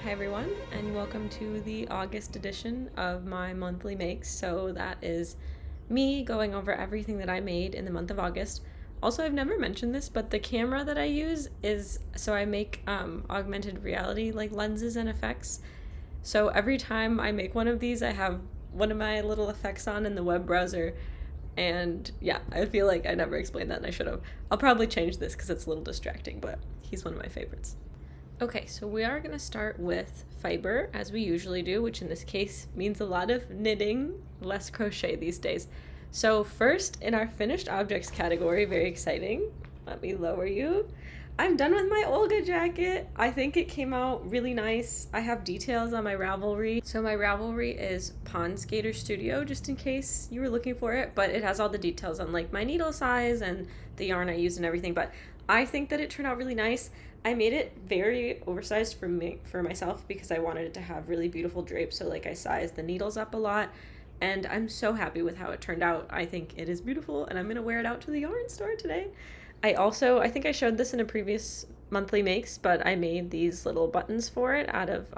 Hi everyone, and welcome to the August edition of my monthly makes. So that is me going over everything that I made in the month of August. Also, I've never mentioned this, but the camera that I use is, so I make augmented reality like lenses and effects. So every time I make one of these, I have one of my little effects on in the web browser. And yeah, I feel like I never explained that and I should have. I'll probably change this because it's a little distracting, but he's one of my favorites. Okay, so we are going to start with fiber, as we usually do, which in this case means a lot of knitting, less crochet these days. So first, in our finished objects category, very exciting, let me lower you. I'm done with my Olga jacket. I think it came out really nice. I have details on my Ravelry. So my Ravelry is Pond Skater Studio, just in case you were looking for it, but it has all the details on like my needle size and the yarn I used and everything, but I think that it turned out really nice. I made it very oversized for myself because I wanted it to have really beautiful drapes, so like I sized the needles up a lot, and I'm so happy with how it turned out. I think it is beautiful, and I'm going to wear it out to the yarn store today. I think I showed this in a previous monthly makes, but I made these little buttons for it out of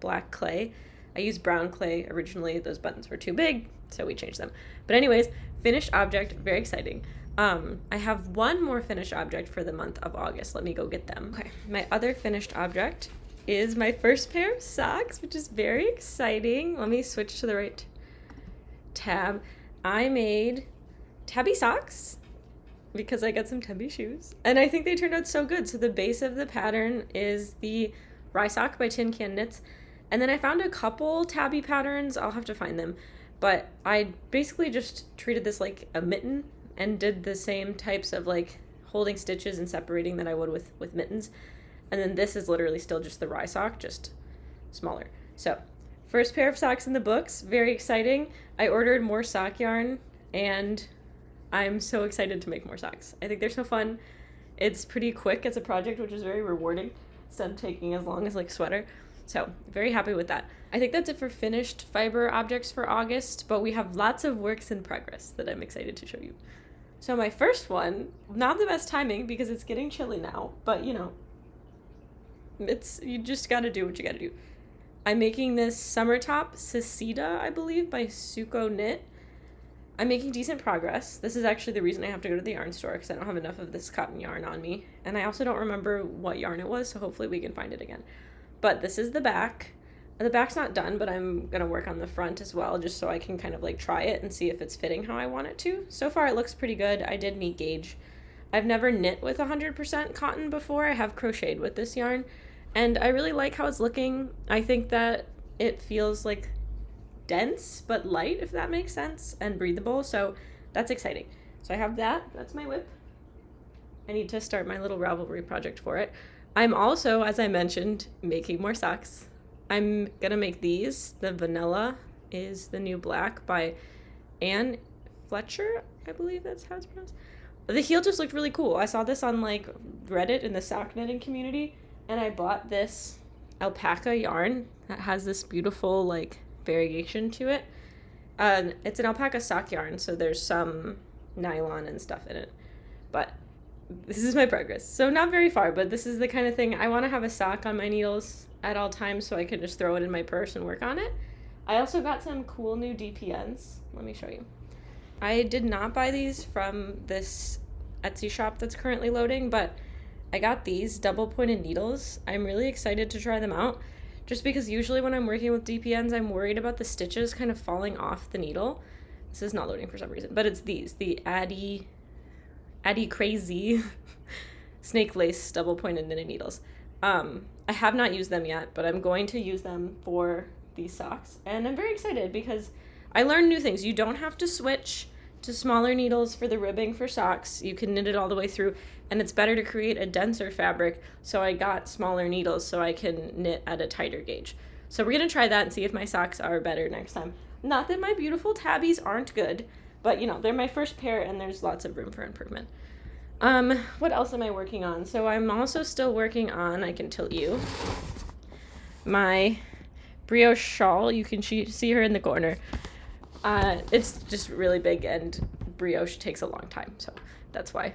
black clay. I used brown clay originally. Those buttons were too big, so we changed them. But anyways, finished object, very exciting. I have one more finished object for the month of August. Let me go get them. Okay, my other finished object is my first pair of socks, which is very exciting. Let me switch to the right tab. I made tabi socks because I got some tabi shoes, and I think they turned out so good. So the base of the pattern is the Rye Sock by Tin Can Knits, and then I found a couple tabi patterns. I'll have to find them, but I basically just treated this like a mitten and did the same types of like holding stitches and separating that I would with mittens. And then this is literally still just the Rye Sock, just smaller. So first pair of socks in the books, very exciting. I ordered more sock yarn and I'm so excited to make more socks. I think they're so fun. It's pretty quick as a project, which is very rewarding instead of taking as long as like sweater. So very happy with that. I think that's it for finished fiber objects for August, but we have lots of works in progress that I'm excited to show you. So my first one, not the best timing because it's getting chilly now, but you know, you just gotta do what you gotta do. I'm making this summer top, Sisita, I believe, by Suko Knit. I'm making decent progress. This is actually the reason I have to go to the yarn store because I don't have enough of this cotton yarn on me. And I also don't remember what yarn it was, so hopefully we can find it again. But this is the back. The back's not done, but I'm going to work on the front as well, just so I can kind of like try it and see if it's fitting how I want it to. So far it looks pretty good. I did meat gauge. I've never knit with 100% cotton before. I have crocheted with this yarn, and I really like how it's looking. I think that it feels like dense but light, if that makes sense, and breathable, so that's exciting. So I have that. That's my whip. I need to start my little Ravelry project for it. I'm also, as I mentioned, making more socks. I'm gonna make these. The vanilla is the new black by Anne Fletcher, I believe that's how it's pronounced. The heel just looked really cool. I saw this on like Reddit in the sock knitting community, and I bought this alpaca yarn that has this beautiful like variegation to it. It's an alpaca sock yarn, so there's some nylon and stuff in it, but this is my progress. So not very far, but this is the kind of thing I want to have a sock on my needles at all times so I can just throw it in my purse and work on it. I also got some cool new DPNs. Let me show you. I did not buy these from this Etsy shop that's currently loading, but I got these double pointed needles. I'm really excited to try them out just because usually when I'm working with DPNs, I'm worried about the stitches kind of falling off the needle. This is not loading for some reason, but it's these, the Addy Crazy snake lace double pointed knitting needles. I have not used them yet, but I'm going to use them for these socks, and I'm very excited because I learned new things. You don't have to switch to smaller needles for the ribbing for socks. You can knit it all the way through, and it's better to create a denser fabric, so I got smaller needles so I can knit at a tighter gauge. So we're going to try that and see if my socks are better next time. Not that my beautiful tabbies aren't good, but you know, they're my first pair and there's lots of room for improvement. What else am I working on? So I'm also still working on, I can tilt you, my brioche shawl. You can see her in the corner. It's just really big and brioche takes a long time, so that's why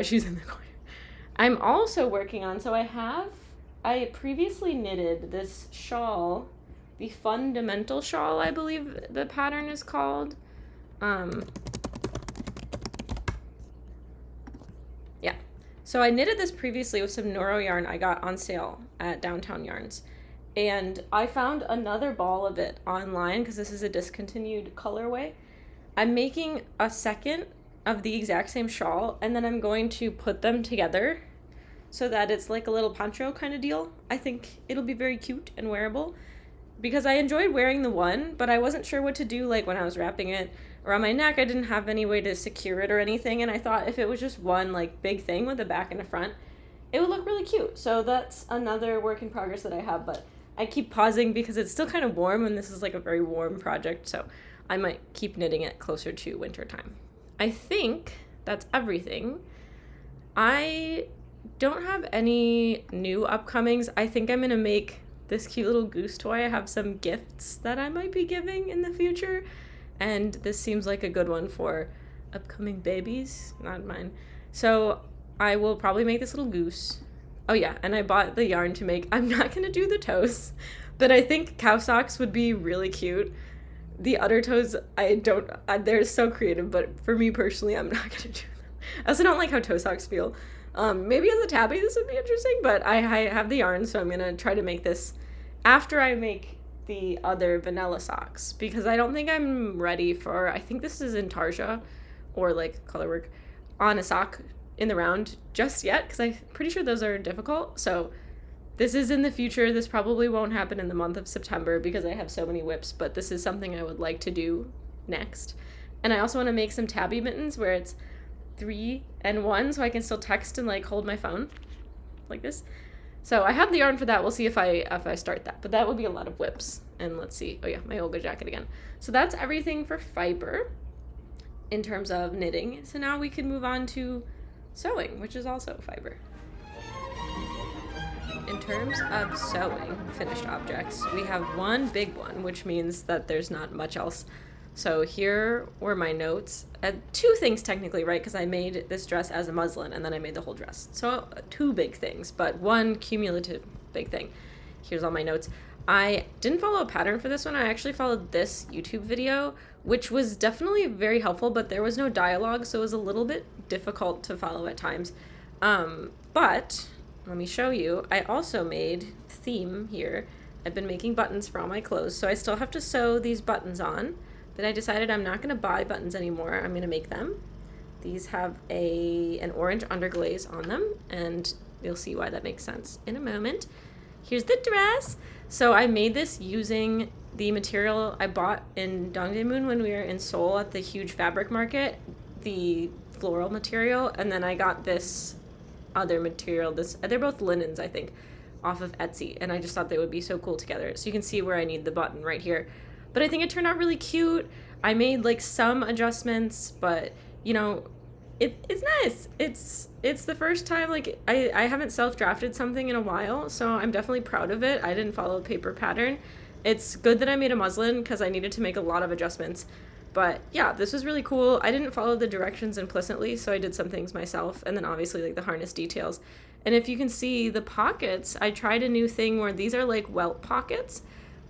she's in the corner. I'm also working on, so I have I previously knitted this shawl, the Fundamental Shawl, I believe the pattern is called. Yeah. So I knitted this previously with some Noro yarn I got on sale at Downtown Yarns. And I found another ball of it online because this is a discontinued colorway. I'm making a second of the exact same shawl, and then I'm going to put them together so that it's like a little poncho kind of deal. I think it'll be very cute and wearable because I enjoyed wearing the one, but I wasn't sure what to do like when I was wrapping it around my neck. I didn't have any way to secure it or anything, and I thought if it was just one like big thing with a back and a front, it would look really cute. So that's another work in progress that I have, but I keep pausing because it's still kind of warm and this is like a very warm project, so I might keep knitting it closer to winter time. I think that's everything. I don't have any new upcomings. I think I'm gonna make this cute little goose toy. I have some gifts that I might be giving in the future, and this seems like a good one for upcoming babies, not mine. So I will probably make this little goose. Oh yeah, and I bought the yarn to make, I'm not gonna do the toes, but I think cow socks would be really cute. The udder toes, they're so creative, but for me personally, I'm not gonna do them. I also don't like how toe socks feel. Maybe as a tabby this would be interesting, but I have the yarn, so I'm gonna try to make this after I make the other vanilla socks, because I don't think I'm ready for, I think this is intarsia or like colorwork on a sock in the round just yet, because I'm pretty sure those are difficult. So this is in the future. This probably won't happen in the month of September because I have so many whips, but this is something I would like to do next. And I also want to make some tabby mittens where it's 3 and 1 so I can still text and like hold my phone like this. So I have the yarn for that. We'll see if I start that, but that would be a lot of whips. And let's see. Oh yeah, my Olga jacket again. So that's everything for fiber in terms of knitting. So now we can move on to sewing, which is also fiber. In terms of sewing finished objects, we have one big one, which means that there's not much else. So here were my notes. 2 things technically, right? Because I made this dress as a muslin and then I made the whole dress. So 2 big things, but 1 cumulative big thing. Here's all my notes. I didn't follow a pattern for this one. I actually followed this YouTube video, which was definitely very helpful, but there was no dialogue, so it was a little bit difficult to follow at times. But let me show you. I also made theme here. I've been making buttons for all my clothes, so I still have to sew these buttons on. But I decided I'm not going to buy buttons anymore. I'm going to make them. These have an orange underglaze on them, and you'll see why that makes sense in a moment. Here's the dress. So I made this using the material I bought in Dongdaemun when we were in Seoul at the huge fabric market, the floral material, and then I got this other material. They're both linens, I think, off of Etsy, and I just thought they would be so cool together. So you can see where I need the button right here. But I think it turned out really cute. I made like some adjustments, but you know, it's nice. It's the first time like I haven't self-drafted something in a while, so I'm definitely proud of it. I didn't follow a paper pattern. It's good that I made a muslin because I needed to make a lot of adjustments. But yeah, this was really cool. I didn't follow the directions implicitly, so I did some things myself, and then obviously like the harness details. And if you can see the pockets, I tried a new thing where these are like welt pockets,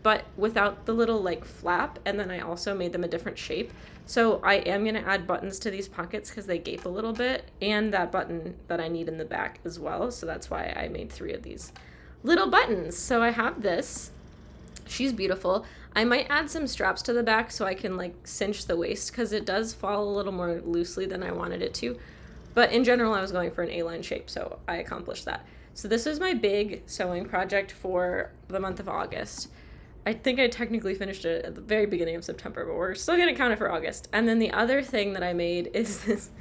but without the little like flap, and then I also made them a different shape. So I am going to add buttons to these pockets because they gape a little bit, and that button that I need in the back as well. So that's why I made 3 of these little buttons. So I have this. She's beautiful. I might add some straps to the back so I can like cinch the waist because it does fall a little more loosely than I wanted it to. But in general, I was going for an A-line shape, so I accomplished that. So this is my big sewing project for the month of August. I think I technically finished it at the very beginning of September, but we're still going to count it for August. And then the other thing that I made is this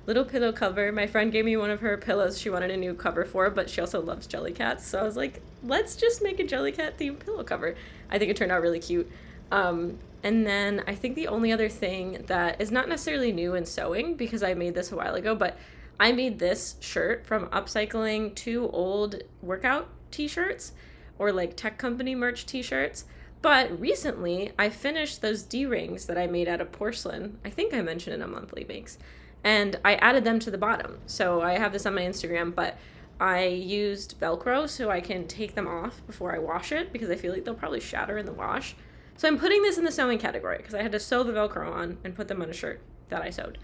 little pillow cover. My friend gave me one of her pillows she wanted a new cover for, but she also loves Jellycats. So I was like, let's just make a Jellycat themed pillow cover. I think it turned out really cute. And then I think the only other thing that is not necessarily new in sewing, because I made this a while ago, but I made this shirt from upcycling 2 old workout t-shirts or like tech company merch t-shirts. But recently I finished those D-rings that I made out of porcelain. I think I mentioned in a monthly makes. And I added them to the bottom. So I have this on my Instagram, but I used Velcro so I can take them off before I wash it because I feel like they'll probably shatter in the wash. So I'm putting this in the sewing category because I had to sew the Velcro on and put them on a shirt that I sewed.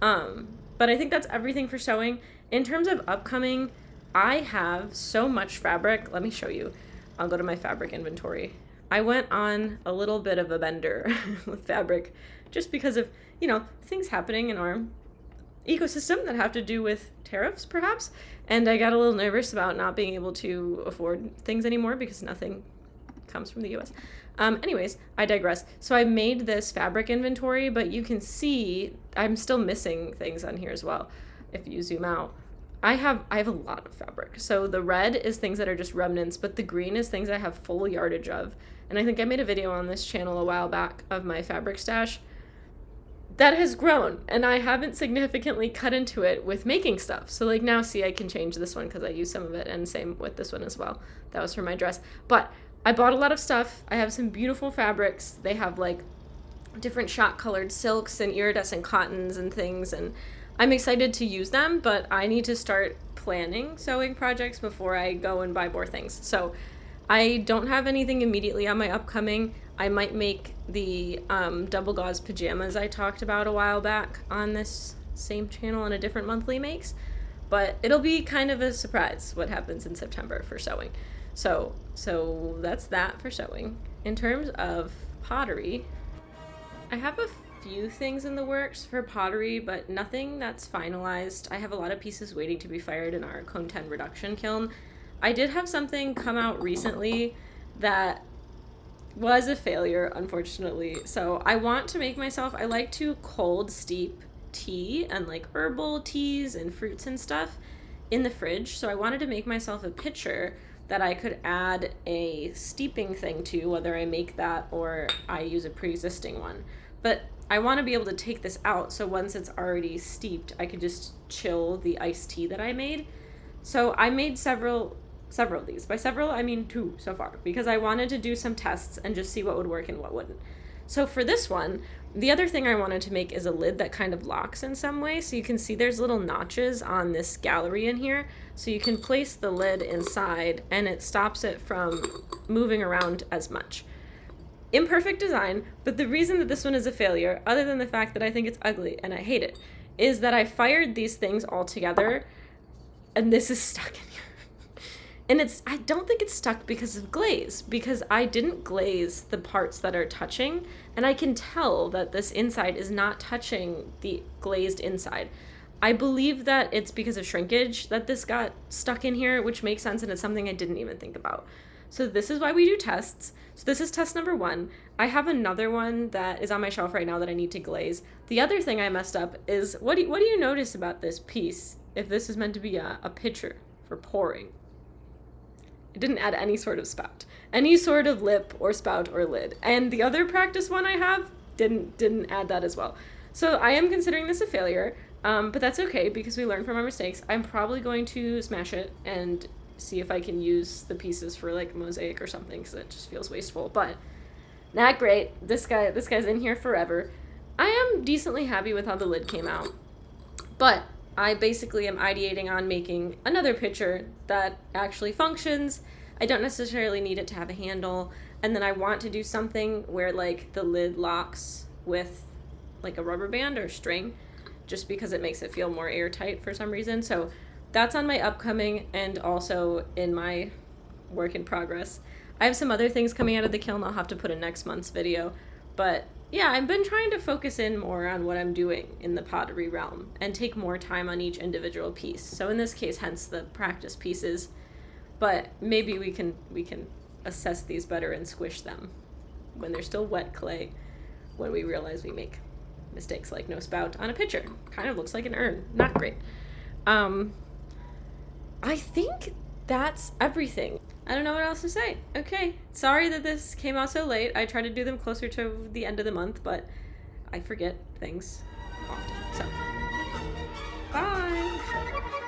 But I think that's everything for sewing. In terms of upcoming, I have so much fabric. Let me show you. I'll go to my fabric inventory. I went on a little bit of a bender with fabric just because of, you know, things happening in our ecosystem that have to do with tariffs, perhaps. And I got a little nervous about not being able to afford things anymore because nothing comes from the US. Anyways, I digress. So I made this fabric inventory, but you can see I'm still missing things on here as well. If you zoom out, I have a lot of fabric. So the red is things that are just remnants, but the green is things I have full yardage of. And I think I made a video on this channel a while back of my fabric stash that has grown, and I haven't significantly cut into it with making stuff. So like now, see, I can change this one because I use some of it, and same with this one as well. That was for my dress. But I bought a lot of stuff. I have some beautiful fabrics. They have like different shot colored silks and iridescent cottons and things, and I'm excited to use them, but I need to start planning sewing projects before I go and buy more things. So I don't have anything immediately on my upcoming. I might make the double gauze pajamas I talked about a while back on this same channel on a different monthly makes, but it'll be kind of a surprise what happens in September for sewing. So that's that for sewing. In terms of pottery, I have a few things in the works for pottery, but nothing that's finalized. I have a lot of pieces waiting to be fired in our Cone 10 reduction kiln. I did have something come out recently that was a failure, unfortunately. So I want to make myself, I like to cold steep tea and like herbal teas and fruits and stuff in the fridge. So I wanted to make myself a pitcher that I could add a steeping thing to, whether I make that or I use a pre-existing one. But I want to be able to take this out so once it's already steeped, I could just chill the iced tea that I made. So I made several of these. By several, I mean 2 so far, because I wanted to do some tests and just see what would work and what wouldn't. So for this one, the other thing I wanted to make is a lid that kind of locks in some way. So you can see there's little notches on this gallery in here. So you can place the lid inside and it stops it from moving around as much. Imperfect design, but the reason that this one is a failure, other than the fact that I think it's ugly and I hate it, is that I fired these things all together and this is stuck in here. And I don't think it's stuck because of glaze, because I didn't glaze the parts that are touching, and I can tell that this inside is not touching the glazed inside. I believe that it's because of shrinkage that this got stuck in here, which makes sense, and it's something I didn't even think about. So this is why we do tests. So this is test number 1. I have another one that is on my shelf right now that I need to glaze. The other thing I messed up is, what do you notice about this piece, if this is meant to be a pitcher for pouring? It didn't add any sort of spout, any sort of lip or spout or lid. And the other practice one I have didn't add that as well. So I am considering this a failure, but that's okay because we learn from our mistakes. I'm probably going to smash it and see if I can use the pieces for like mosaic or something because it just feels wasteful. But not great. This guy's in here forever. I am decently happy with how the lid came out, but I basically am ideating on making another pitcher that actually functions. I don't necessarily need it to have a handle, and then I want to do something where like the lid locks with like a rubber band or string, just because it makes it feel more airtight for some reason. So that's on my upcoming and also in my work in progress. I have some other things coming out of the kiln I'll have to put in next month's video, but yeah, I've been trying to focus in more on what I'm doing in the pottery realm and take more time on each individual piece. So in this case, hence the practice pieces, but maybe we can assess these better and squish them when they're still wet clay, when we realize we make mistakes like no spout on a pitcher. Kind of looks like an urn. Not great. I think that's everything. I don't know what else to say. Okay, sorry that this came out so late. I try to do them closer to the end of the month, but I forget things often. So, bye!